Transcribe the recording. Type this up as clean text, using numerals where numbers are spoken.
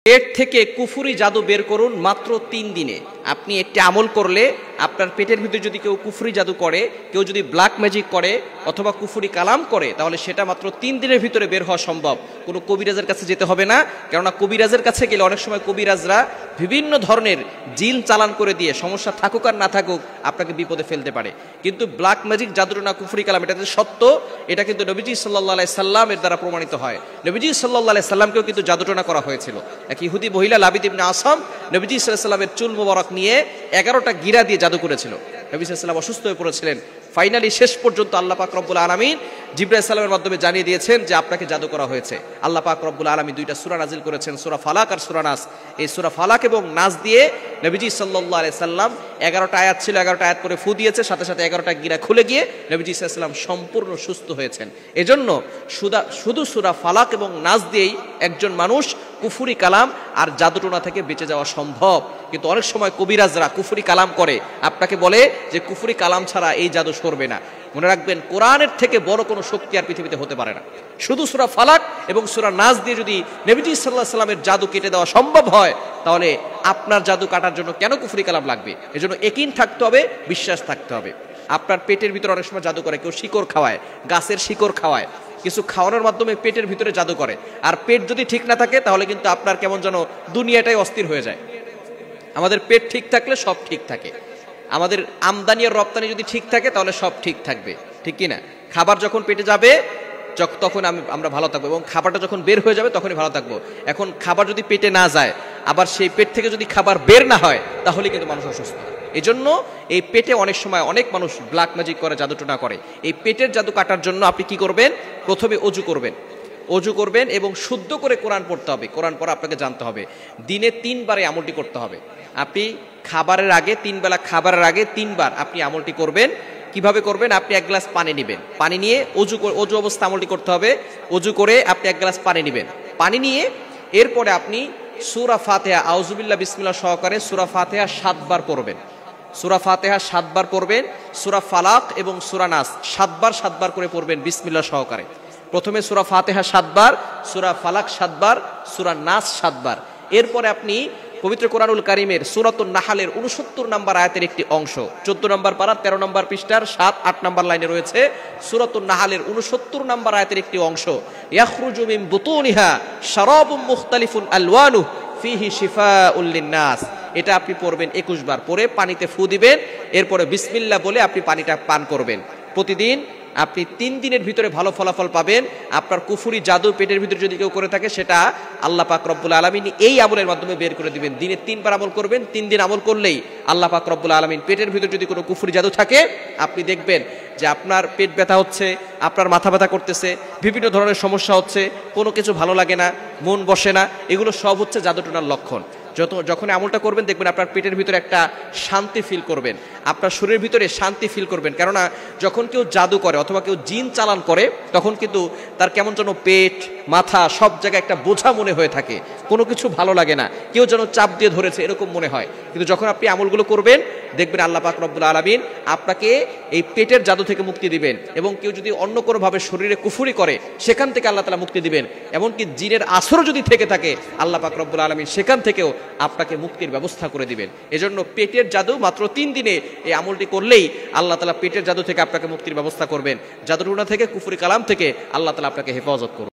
পেট থেকে কুফরি জাদু বের করুন মাত্র 3 দিনে। আপনি একটি আমল করলে আপনার পেটের ভিতরে যদি কেউ কুফরি জাদু করে, কেউ যদি ব্ল্যাক ম্যাজিক করে অথবা কুফরি কালাম করে, তাহলে সেটা মাত্র 3 দিনের ভিতরে বের হওয়া সম্ভব। কোনো কবিরাজের কাছে যেতে হবে না, কেননা কবিরাজের কাছে গেলে অনেক সময় কবিরাজরা বিভিন্ন ধরনের জিন চালান করে দিয়ে সমস্যা থাকুক আর না থাকুক আপনাকে বিপদে ফেলতে পারে। কিন্তু ব্ল্যাক ম্যাজিক জাদুটনা কুফরি কালাম এটা সত্য, এটা কিন্তু নবীজি সাল্লাল্লাহু আলাইহি সাল্লামের দ্বারা প্রমাণিত হয়। নবীজি সাল্লাল্লাহু আলাইহি সাল্লামকেও কিন্তু জাদুটনা করা হয়েছিল। এক ইহুদি মহিলা লাবিদ ইবনে আসাম নবীজি সাল্লাল্লাহু আলাইহি সাল্লামের চুল মোবারক নিয়ে 11টা গিরা দিয়ে জাদু করেছিল। নবী সাল্লাল্লাহু আলাইহি সাল্লাম অসুস্থ হয়ে পড়েছিলেন। ফাইনালি শেষ পর্যন্ত আল্লাহ পাক রব্বুল আলামিন জিবরাইল সালামের মাধ্যমে জানিয়ে দিয়েছেন যে আপনাকে জাদু করা হয়েছে। আল্লাহ পাক রব্বুল আলামিন 2টা সূরা নাজিল করেছেন, সূরা ফালাক আর সূরা নাস। এই সূরা ফালাক এবং নাস দিয়ে নবীজি সাল্লাল্লাহু আলাইহি সাল্লাম 11টা আয়াত ছিল, 11টা আয়াত করে ফু দিয়েছে, সাথে সাথে 11টা গিরা খুলে গিয়ে নবীজি সাল্লাল্লাহু আলাইহি সাল্লাম সম্পূর্ণ সুস্থ হয়েছেন। এজন্য শুধু সূরা ফালাক এবং নাস দিয়েই একজন মানুষ কুফরি কালাম আর জাদুটোনা থেকে বেঁচে যাওয়া সম্ভব। কিন্তু অনেক সময় কবিরাজরা কুফরি কালাম করে, আপনাকে বলে যে কুফরি কালাম ছাড়া এই জাদু সরবে না। মনে রাখবেন, কোরআনের থেকে বড় কোনো শক্তি আর পৃথিবীতে হতে পারে না। শুধু সূরা ফালাক এবং সূরা নাস দিয়ে যদি নবীজি সাল্লাল্লাহু আলাইহি সাল্লামের জাদু কেটে দেওয়া সম্ভব হয়, তাহলে আপনার জাদু কাটার জন্য কেন কুফরি কালাম লাগবে? এজন্য ইয়াকিন থাকতে হবে, বিশ্বাস থাকতে হবে। আপনার পেটের ভিতরে অনেক সময় জাদু করে, কেউ শিকড় খাওয়ায়, গাছের শিকড় খাওয়ায়, কিছু খাওয়ানোর মাধ্যমে পেটের ভিতরে জাদু করে। আর পেট যদি ঠিক না থাকে তাহলে কিন্তু আপনার কেমন যেন দুনিয়াটাই অস্থির হয়ে যায়। আমাদের পেট ঠিক থাকলে সব ঠিক থাকে। আমাদের আমদানি আর রপ্তানি যদি ঠিক থাকে তাহলে সব ঠিক থাকবে, ঠিক কি না? খাবার যখন পেটে যাবে তখন আমরা ভালো থাকবো, এবং খাবারটা যখন বের হয়ে যাবে তখনই ভালো থাকবো। এখন খাবার যদি পেটে না যায়, আবার সেই পেট থেকে যদি খাবার বের না হয়, তাহলে কিন্তু মানুষ অসুস্থ। এই জন্য এই পেটে অনেক সময় অনেক মানুষ ব্ল্যাক ম্যাজিক করে, জাদুটোনা করে। এই পেটের জাদু কাটার জন্য আপনি কি করবেন? প্রথমে অজু করবেন এবং শুদ্ধ করে কোরআন পড়তে হবে। কোরআন পড়া আপনাকে জানতে হবে। দিনে 3 বার এই আমলটি করতে হবে। আপনি খাবারের আগে 3 বেলা খাবারের আগে 3 বার আপনি আমলটি করবেন। কিভাবে করবেন? আপনি 1 গ্লাস পানি নেবেন, পানি নিয়ে অজু অবস্থা আমলটি করতে হবে। অজু করে আপনি 1 গ্লাস পানি নেবেন, পানি নিয়ে এরপরে আপনি সূরা ফাতিহা আউযুবিল্লাহ বিসমিল্লাহ সহকারে সূরা ফাতিহা 7 বার পড়বেন। সূরা ফাতিহা 7 বার পড়বেন। সূরা ফালাক এবং সূরা নাস 7 বার করে পড়বেন বিসমিল্লাহ সহকারে। প্রথমে সূরা ফাতিহা 7 বার, সূরা ফালাক 7 বার, সূরা নাস 7 বার। এরপরে আপনি পবিত্র কোরআনুল কারীমের সূরাতুন নাহলের 69 নম্বর আয়াতের একটি অংশ, 14 নম্বর পারা 13 নম্বর পৃষ্ঠার 7-8 নম্বর লাইনে রয়েছে। সূরাতুন নাহলের 69 নম্বর আয়াতের একটি অংশ, ইয়াখরুজু মিন বুতুনিহা শারাবুম মুখতালিফুন আলওয়ানুহু ফিহি শিফাউল লিন্নাস। এটা আপনি পড়বেন 21 বার, পরে পানিতে ফু দিবেন। এরপরে বিসমিল্লাহ বলে আপনি পানিটা পান করবেন। প্রতিদিন আপনি 3 দিনের ভিতরে ভালো ফলাফল পাবেন। আপনার কুফরি জাদু পেটের ভিতরে যদি কেউ করে থাকে, সেটা আল্লাহ পাক রব্বুল আলামিন এই আমলের মাধ্যমে বের করে দিবেন। দিনে 3 বার আমল করবেন। 3 দিন আমল করলেই আল্লাহ পাক রব্বুল আলামিন পেটের ভিতরে যদি কোনো কুফরি জাদু থাকে, আপনি দেখবেন যে আপনার পেট ব্যথা হচ্ছে, আপনার মাথা ব্যথা করতেছে, বিভিন্ন ধরনের সমস্যা হচ্ছে, কোনো কিছু ভালো লাগে না, মন বসে না, এগুলো সব হচ্ছে জাদুটোনার লক্ষণ। যখন আমলটা করবেন দেখবেন আপনার পেটের ভিতরে একটা শান্তি ফিল করবেন, আপনার শরীরের ভিতরে শান্তি ফিল করবেন। কেননা যখন কেউ জাদু করে অথবা কেউ জিন চালান করে, তখন কিন্তু তার কেমন যেন পেট মাথা সব জায়গায় একটা বোঝা মনে হয়ে থাকে, কোনো কিছু ভালো লাগে না, কেউ যেন চাপ দিয়ে ধরেছে এরকম মনে হয়। কিন্তু যখন আপনি আমলগুলো করবেন দেখবেন আল্লাহ পাক রব্বুল আলামিন আপনাকে এই পেটের জাদু থেকে মুক্তি দিবেন। এবং কেউ যদি অন্য কোনোভাবে শরীরে কুফরি করে, সেখান থেকে আল্লাহ তাআলা মুক্তি দিবেন। এমনকি জিনের আসর যদি থেকে থাকে, আল্লাহ পাক রব্বুল আলামিন সেখান থেকেও আপনাকে মুক্তির ব্যবস্থা করে দিবেন। এজন্য পেটের জাদু মাত্র 3 দিনে এই আমলটি করলেই আল্লাহ তাআলা পেটের জাদু থেকে আপনাকে মুক্তির ব্যবস্থা করবেন। জাদুটোনা থেকে, কুফরি কালাম থেকে আল্লাহ তাআলা আপনাকে হেফাজত করবেন।